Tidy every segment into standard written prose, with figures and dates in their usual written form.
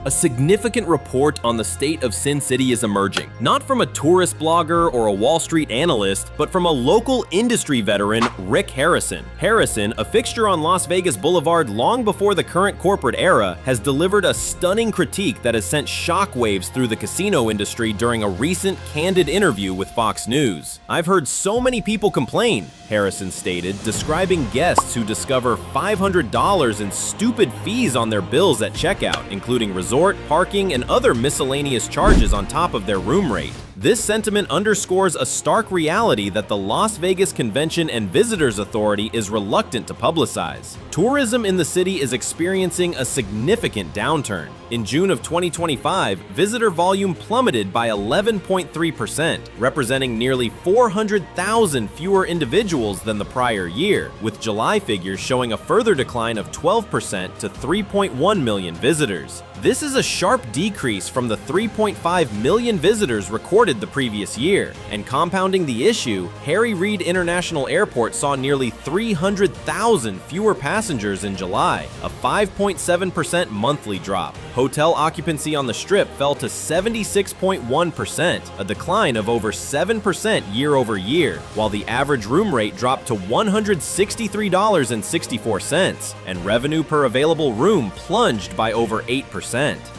A significant report on the state of Sin City is emerging, not from a tourist blogger or a Wall Street analyst, but from a local industry veteran, Rick Harrison. Harrison, a fixture on Las Vegas Boulevard long before the current corporate era, has delivered a stunning critique that has sent shockwaves through the casino industry during a recent candid interview with Fox News. "I've heard so many people complain," Harrison stated, describing guests who discover $500 in stupid fees on their bills at checkout, including resort, parking, and other miscellaneous charges on top of their room rate. This sentiment underscores a stark reality that the Las Vegas Convention and Visitors Authority is reluctant to publicize. Tourism in the city is experiencing a significant downturn. In June of 2025, visitor volume plummeted by 11.3%, representing nearly 400,000 fewer individuals than the prior year, with July figures showing a further decline of 12% to 3.1 million visitors. This is a sharp decrease from the 3.5 million visitors recorded the previous year. And compounding the issue, Harry Reid International Airport saw nearly 300,000 fewer passengers in July, a 5.7% monthly drop. Hotel occupancy on the Strip fell to 76.1%, a decline of over 7% year over year, while the average room rate dropped to $163.64, and revenue per available room plunged by over 8%.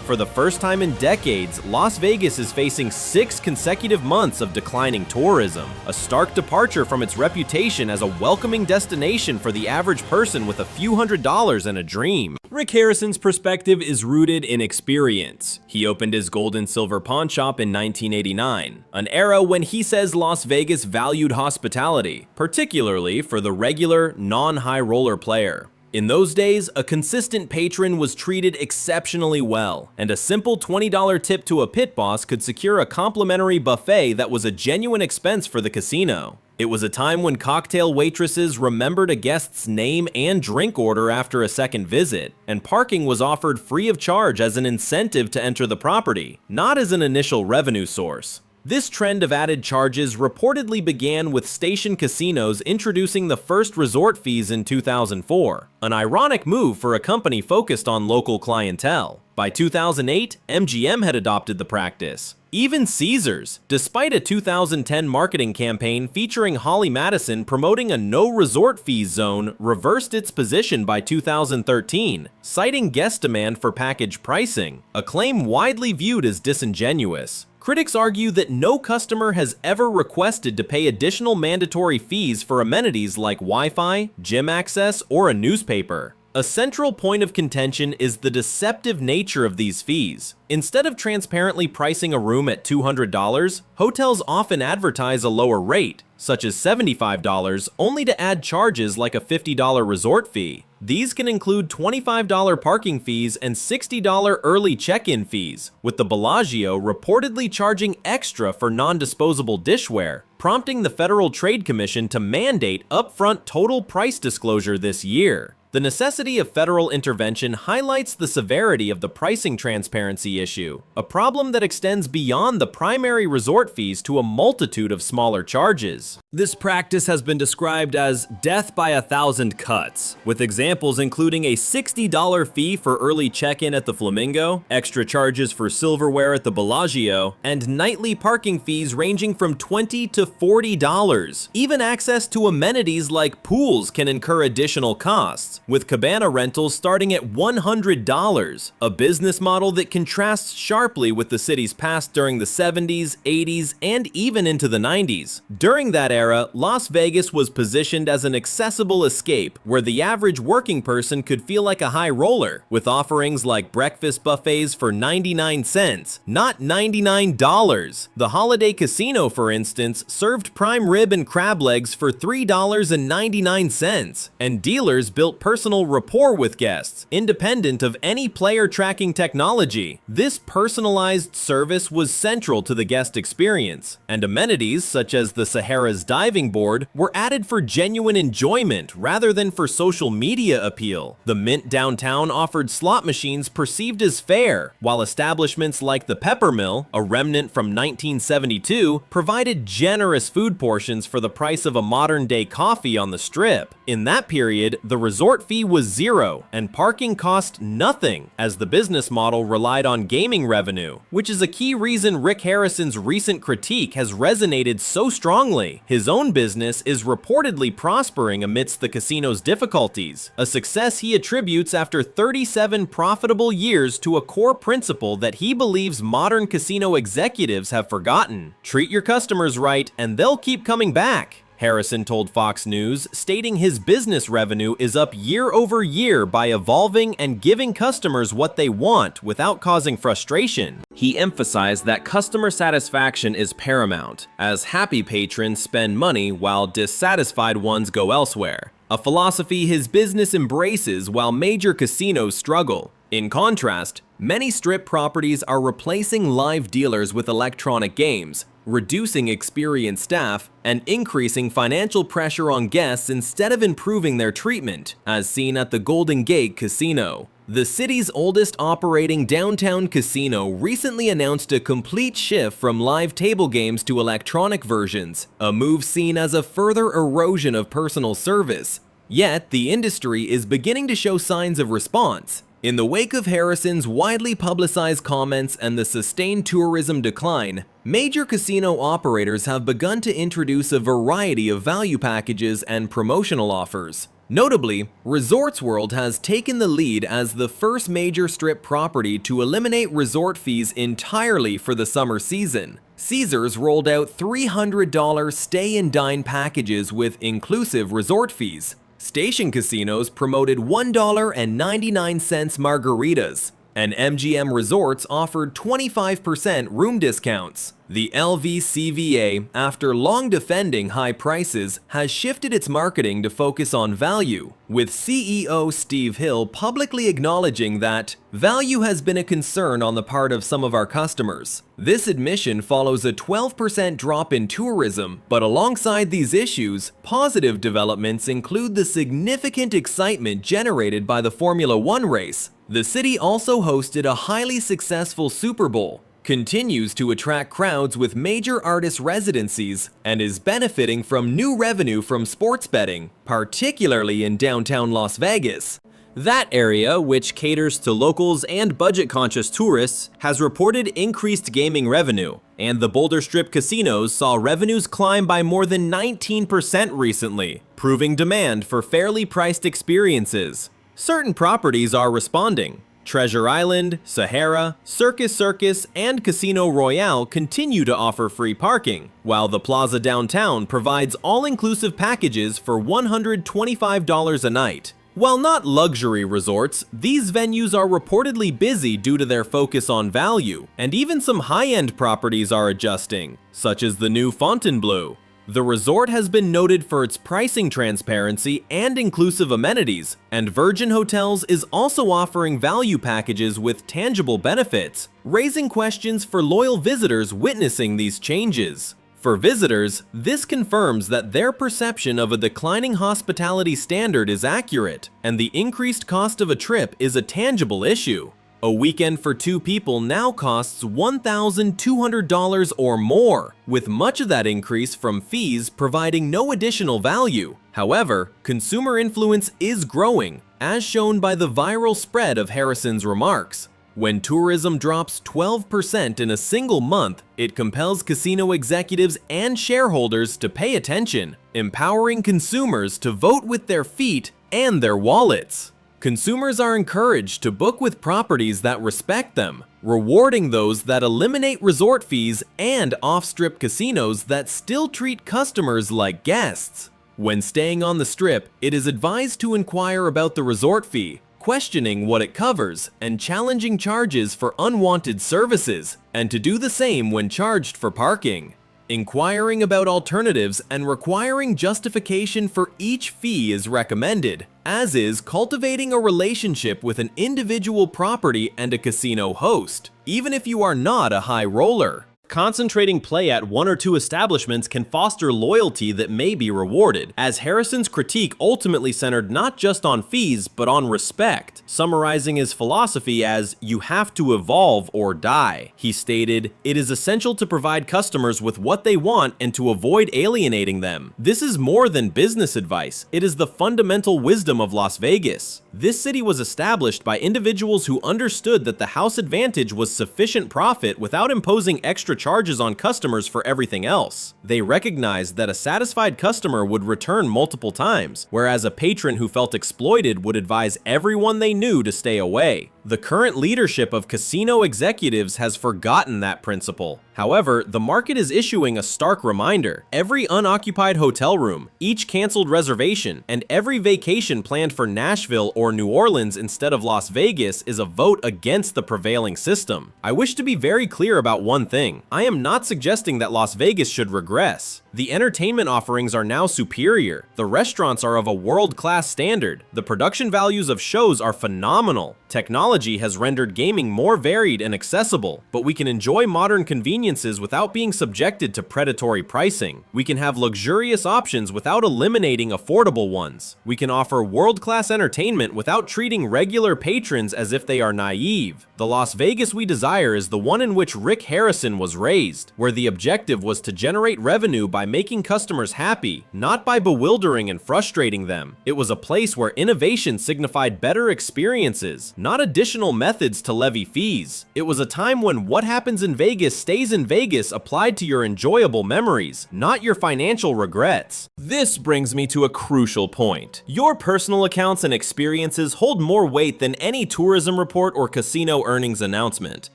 For the first time in decades, Las Vegas is facing 6 consecutive months of declining tourism, a stark departure from its reputation as a welcoming destination for the average person with a few $100s and a dream. Rick Harrison's perspective is rooted in experience. He opened his gold and silver pawn shop in 1989, an era when he says Las Vegas valued hospitality, particularly for the regular, non-high roller player. In those days, a consistent patron was treated exceptionally well, and a simple $20 tip to a pit boss could secure a complimentary buffet that was a genuine expense for the casino. It was a time when cocktail waitresses remembered a guest's name and drink order after a second visit, and parking was offered free of charge as an incentive to enter the property, not as an initial revenue source. This trend of added charges reportedly began with station casinos introducing the first resort fees in 2004, an ironic move for a company focused on local clientele. By 2008, MGM had adopted the practice. Even Caesars, despite a 2010 marketing campaign featuring Holly Madison promoting a no resort fees zone, reversed its position by 2013, citing guest demand for package pricing, a claim widely viewed as disingenuous. Critics argue that no customer has ever requested to pay additional mandatory fees for amenities like Wi-Fi, gym access, or a newspaper. A central point of contention is the deceptive nature of these fees. Instead of transparently pricing a room at $200, hotels often advertise a lower rate, such as $75, only to add charges like a $50 resort fee. These can include $25 parking fees and $60 early check-in fees, with the Bellagio reportedly charging extra for non-disposable dishware, prompting the Federal Trade Commission to mandate upfront total price disclosure this year. The necessity of federal intervention highlights the severity of the pricing transparency issue, a problem that extends beyond the primary resort fees to a multitude of smaller charges. This practice has been described as death by 1,000 cuts, with examples including a $60 fee for early check-in at the Flamingo, extra charges for silverware at the Bellagio, and nightly parking fees ranging from $20 to $40. Even access to amenities like pools can incur additional costs, with cabana rentals starting at $100, a business model that contrasts sharply with the city's past during the 70s, 80s, and even into the 90s. During that era, Las Vegas was positioned as an accessible escape where the average working person could feel like a high roller, with offerings like breakfast buffets for 99 cents, not $99. The Holiday Casino, for instance, served prime rib and crab legs for $3.99, and dealers built personal rapport with guests, independent of any player tracking technology. This personalized service was central to the guest experience, and amenities such as the Sahara's diving board were added for genuine enjoyment rather than for social media appeal. The Mint downtown offered slot machines perceived as fair, while establishments like the Peppermill, a remnant from 1972, provided generous food portions for the price of a modern-day coffee on the Strip. In that period, the resort fee was zero and parking cost nothing, as the business model relied on gaming revenue, which is a key reason Rick Harrison's recent critique has resonated so strongly. His own business is reportedly prospering amidst the casino's difficulties, a success he attributes after 37 profitable years to a core principle that he believes modern casino executives have forgotten: treat your customers right and they'll keep coming back. Harrison told Fox News, stating his business revenue is up year over year by evolving and giving customers what they want without causing frustration. He emphasized that customer satisfaction is paramount, as happy patrons spend money while dissatisfied ones go elsewhere, a philosophy his business embraces while major casinos struggle. In contrast, many strip properties are replacing live dealers with electronic games, reducing experienced staff, and increasing financial pressure on guests instead of improving their treatment, as seen at the Golden Gate Casino. The city's oldest operating downtown casino recently announced a complete shift from live table games to electronic versions, a move seen as a further erosion of personal service. Yet, the industry is beginning to show signs of response. In the wake of Harrison's widely publicized comments and the sustained tourism decline, major casino operators have begun to introduce a variety of value packages and promotional offers. Notably, Resorts World has taken the lead as the first major strip property to eliminate resort fees entirely for the summer season. Caesars rolled out $300 stay and dine packages with inclusive resort fees. Station casinos promoted $1.99 margaritas, and MGM Resorts offered 25% room discounts. The LVCVA, after long defending high prices, has shifted its marketing to focus on value, with CEO Steve Hill publicly acknowledging that value has been a concern on the part of some of our customers. This admission follows a 12% drop in tourism, but alongside these issues, positive developments include the significant excitement generated by the Formula One race. The city also hosted a highly successful Super Bowl, continues to attract crowds with major artist residencies, and is benefiting from new revenue from sports betting, particularly in downtown Las Vegas. That area, which caters to locals and budget-conscious tourists, has reported increased gaming revenue, and the Boulder Strip casinos saw revenues climb by more than 19% recently, proving demand for fairly priced experiences. Certain properties are responding. Treasure Island, Sahara, Circus, and Casino Royale continue to offer free parking, while the Plaza Downtown provides all-inclusive packages for $125 a night. While not luxury resorts, these venues are reportedly busy due to their focus on value, and even some high-end properties are adjusting, such as the new Fontainebleau. The resort has been noted for its pricing transparency and inclusive amenities, and Virgin Hotels is also offering value packages with tangible benefits, raising questions for loyal visitors witnessing these changes. For visitors, this confirms that their perception of a declining hospitality standard is accurate, and the increased cost of a trip is a tangible issue. A weekend for two people now costs $1,200 or more, with much of that increase from fees providing no additional value. However, consumer influence is growing, as shown by the viral spread of Harrison's remarks. When tourism drops 12% in a single month, it compels casino executives and shareholders to pay attention, empowering consumers to vote with their feet and their wallets. Consumers are encouraged to book with properties that respect them, rewarding those that eliminate resort fees and off-strip casinos that still treat customers like guests. When staying on the strip, it is advised to inquire about the resort fee, questioning what it covers, and challenging charges for unwanted services, and to do the same when charged for parking. Inquiring about alternatives and requiring justification for each fee is recommended, as is cultivating a relationship with an individual property and a casino host, even if you are not a high roller. concentrating play at one or two establishments can foster loyalty that may be rewarded, as Harrison's critique ultimately centered not just on fees, but on respect, summarizing his philosophy as, "You have to evolve or die." He stated, "It is essential to provide customers with what they want and to avoid alienating them. This is more than business advice. It is the fundamental wisdom of Las Vegas." This city was established by individuals who understood that the house advantage was sufficient profit without imposing extra charges on customers for everything else. They recognized that a satisfied customer would return multiple times, whereas a patron who felt exploited would advise everyone they knew to stay away. The current leadership of casino executives has forgotten that principle. However, the market is issuing a stark reminder. Every unoccupied hotel room, each canceled reservation, and every vacation planned for Nashville or New Orleans instead of Las Vegas is a vote against the prevailing system. I wish to be very clear about one thing. I am not suggesting that Las Vegas should regress. The entertainment offerings are now superior. The restaurants are of a world-class standard. The production values of shows are phenomenal. Technology has rendered gaming more varied and accessible, but we can enjoy modern conveniences without being subjected to predatory pricing. We can have luxurious options without eliminating affordable ones. We can offer world-class entertainment without treating regular patrons as if they are naive. The Las Vegas we desire is the one in which Rick Harrison was raised, where the objective was to generate revenue by making customers happy, not by bewildering and frustrating them. It was a place where innovation signified better experiences, not additional methods to levy fees. It was a time when what happens in Vegas stays in Vegas applied to your enjoyable memories, not your financial regrets. This brings me to a crucial point. Your personal accounts and experiences hold more weight than any tourism report or casino earnings announcement.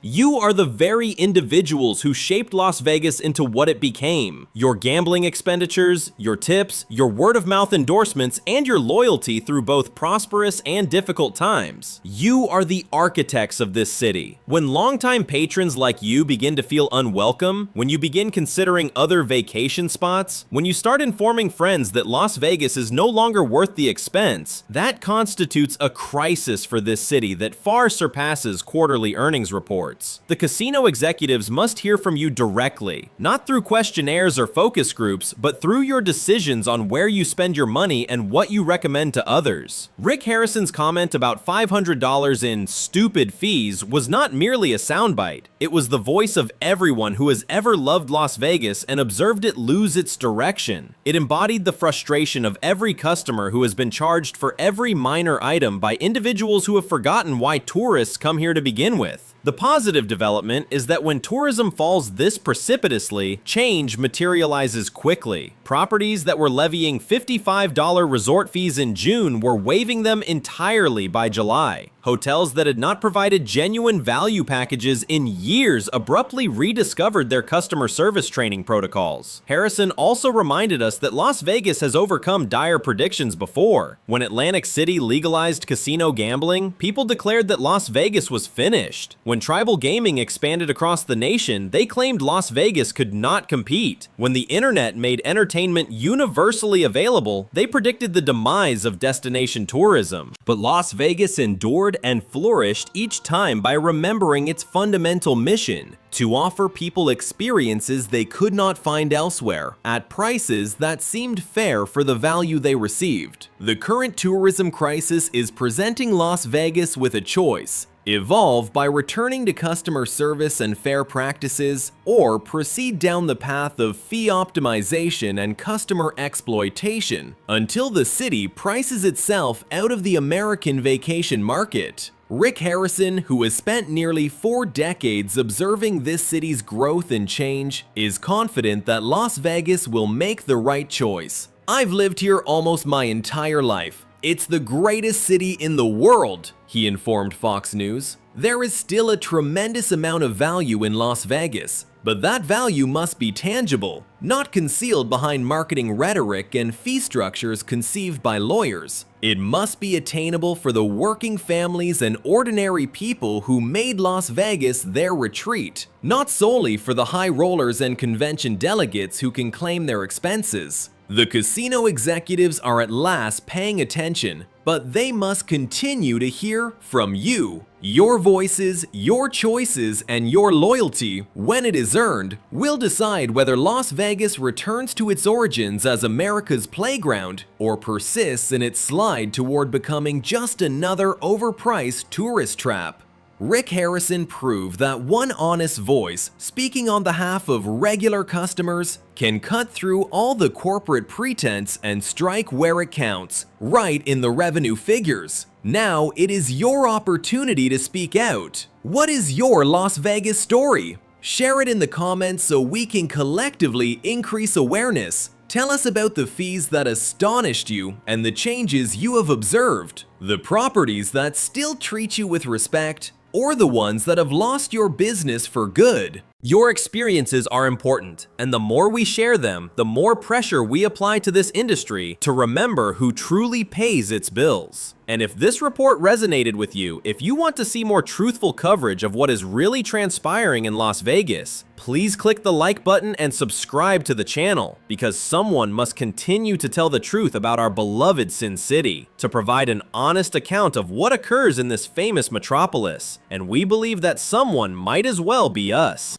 You are the very individuals who shaped Las Vegas into what it became. Your gambling expenditures, your tips, your word-of-mouth endorsements, and your loyalty through both prosperous and difficult times. You are the architects of this city. When longtime patrons like you begin to feel unwelcome, when you begin considering other vacation spots, when you start informing friends that Las Vegas is no longer worth the expense, that constitutes a crisis for this city that far surpasses quarterly earnings reports. The casino executives must hear from you directly, not through questionnaires or focus groups, but through your decisions on where you spend your money and what you recommend to others. Rick Harrison's comment about $500 in stupid fees was not merely a soundbite. It was the voice of everyone who has ever loved Las Vegas and observed it lose its direction. It embodied the frustration of every customer who has been charged for every minor item by individuals who have forgotten why tourists come here to begin with. The positive development is that when tourism falls this precipitously, change materializes quickly. Properties that were levying $55 resort fees in June were waiving them entirely by July. Hotels that had not provided genuine value packages in years abruptly rediscovered their customer service training protocols. Harrison also reminded us that Las Vegas has overcome dire predictions before. When Atlantic City legalized casino gambling, people declared that Las Vegas was finished. When tribal gaming expanded across the nation, they claimed Las Vegas could not compete. When the internet made entertainment universally available, they predicted the demise of destination tourism. But Las Vegas endured and flourished each time by remembering its fundamental mission: to offer people experiences they could not find elsewhere, at prices that seemed fair for the value they received. The current tourism crisis is presenting Las Vegas with a choice: evolve by returning to customer service and fair practices, or proceed down the path of fee optimization and customer exploitation until the city prices itself out of the American vacation market. Rick Harrison, who has spent nearly 4 decades observing this city's growth and change, is confident that Las Vegas will make the right choice. "I've lived here almost my entire life. It's the greatest city in the world," he informed Fox News. There is still a tremendous amount of value in Las Vegas, but that value must be tangible, not concealed behind marketing rhetoric and fee structures conceived by lawyers. It must be attainable for the working families and ordinary people who made Las Vegas their retreat, not solely for the high rollers and convention delegates who can claim their expenses. The casino executives are at last paying attention, but they must continue to hear from you. Your voices, your choices, and your loyalty, when it is earned, will decide whether Las Vegas returns to its origins as America's playground or persists in its slide toward becoming just another overpriced tourist trap. Rick Harrison proved that one honest voice, speaking on behalf of regular customers, can cut through all the corporate pretense and strike where it counts, right in the revenue figures. Now it is your opportunity to speak out. What is your Las Vegas story? Share it in the comments so we can collectively increase awareness. Tell us about the fees that astonished you and the changes you have observed, the properties that still treat you with respect, or the ones that have lost your business for good. Your experiences are important, and the more we share them, the more pressure we apply to this industry to remember who truly pays its bills. And if this report resonated with you, if you want to see more truthful coverage of what is really transpiring in Las Vegas, please click the like button and subscribe to the channel, because someone must continue to tell the truth about our beloved Sin City, to provide an honest account of what occurs in this famous metropolis, and we believe that someone might as well be us.